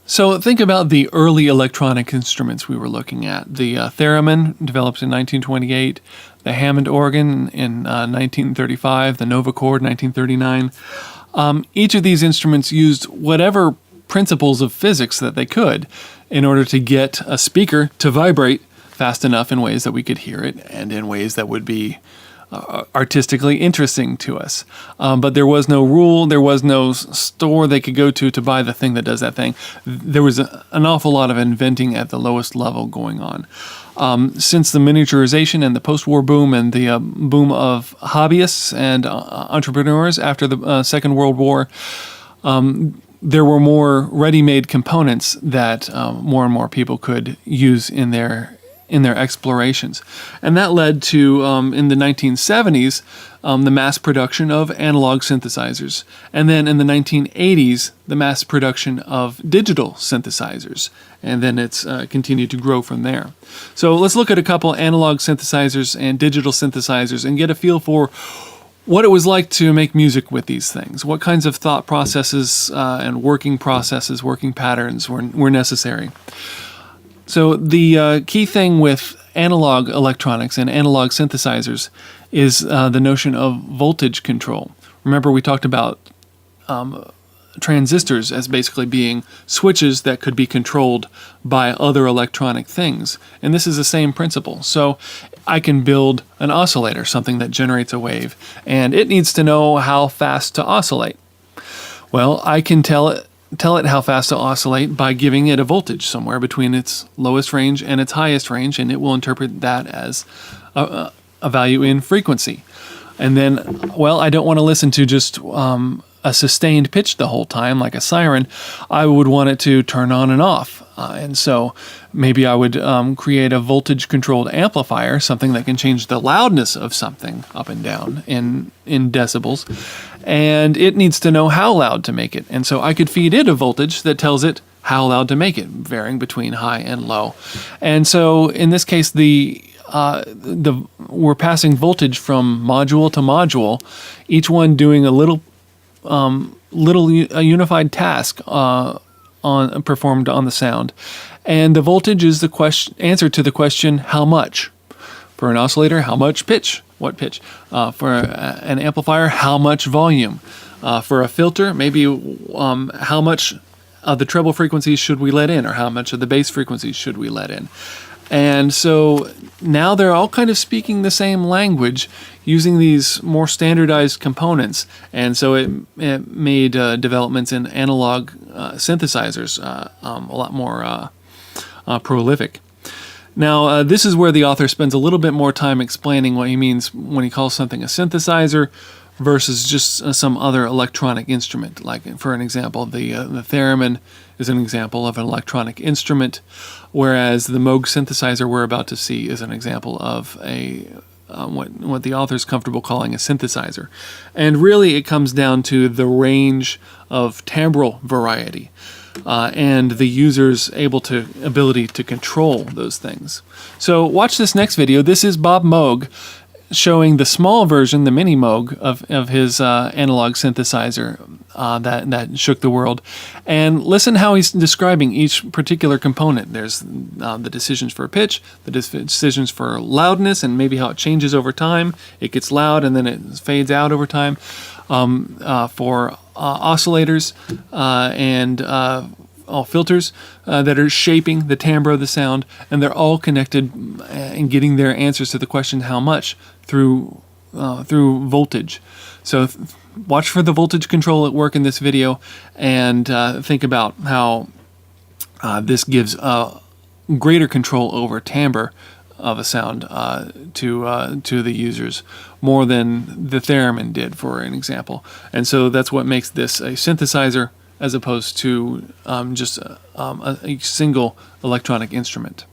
So think about the early electronic instruments we were looking at. The theremin, developed in 1928, the Hammond organ in 1935, the Nova chord, 1939. Each of these instruments used whatever principles of physics that they could in order to get a speaker to vibrate fast enough in ways that we could hear it and in ways that would be artistically interesting to us. But there was no rule, there was no store they could go to buy the thing that does that thing. There was an awful lot of inventing at the lowest level going on. Since the miniaturization and the post-war boom and the boom of hobbyists and entrepreneurs after the Second World War, there were more ready-made components that more and more people could use in their explorations. And that led to, in the 1970s, the mass production of analog synthesizers. And then in the 1980s, the mass production of digital synthesizers. And then it's continued to grow from there. So let's look at a couple analog synthesizers and digital synthesizers and get a feel for what it was like to make music with these things. What kinds of thought processes and working processes, working patterns were necessary. So the key thing with analog electronics and analog synthesizers is the notion of voltage control. Remember, we talked about transistors as basically being switches that could be controlled by other electronic things. And this is the same principle. So I can build an oscillator, something that generates a wave, and it needs to know how fast to oscillate. Well, I can tell it how fast to oscillate by giving it a voltage somewhere between its lowest range and its highest range, and it will interpret that as a value in frequency. And then, well, I don't want to listen to just a sustained pitch the whole time, like a siren. I would want it to turn on and off. And so maybe I would create a voltage-controlled amplifier, something that can change the loudness of something up and down in decibels. And it needs to know how loud to make it. And so I could feed it a voltage that tells it how loud to make it, varying between high and low. And so in this case, we're passing voltage from module to module, each one doing a little unified task performed on the sound. And the voltage is the answer to the question, how much? For an oscillator, how much pitch? What pitch? For an amplifier, how much volume? For a filter, maybe how much of the treble frequencies should we let in, or how much of the bass frequencies should we let in? And so now they're all kind of speaking the same language using these more standardized components. And so it made developments in analog synthesizers a lot more prolific. Now, this is where the author spends a little bit more time explaining what he means when he calls something a synthesizer versus just some other electronic instrument. Like, for an example, the theremin is an example of an electronic instrument, whereas the Moog synthesizer we're about to see is an example of what the author is comfortable calling a synthesizer. And really it comes down to the range of timbral variety and the user's ability to control those things. So watch this next video. This is Bob Moog showing the small version, the mini Moog, of his analog synthesizer that shook the world. And listen how he's describing each particular component. There's the decisions for pitch, the decisions for loudness, and maybe how it changes over time. It gets loud and then it fades out over time. For oscillators and all filters that are shaping the timbre of the sound, and they're all connected and getting their answers to the question how much through voltage. So watch for the voltage control at work in this video, and think about how this gives greater control over timbre of a sound to the users, more than the theremin did, for an example. And so that's what makes this a synthesizer as opposed to just a single electronic instrument.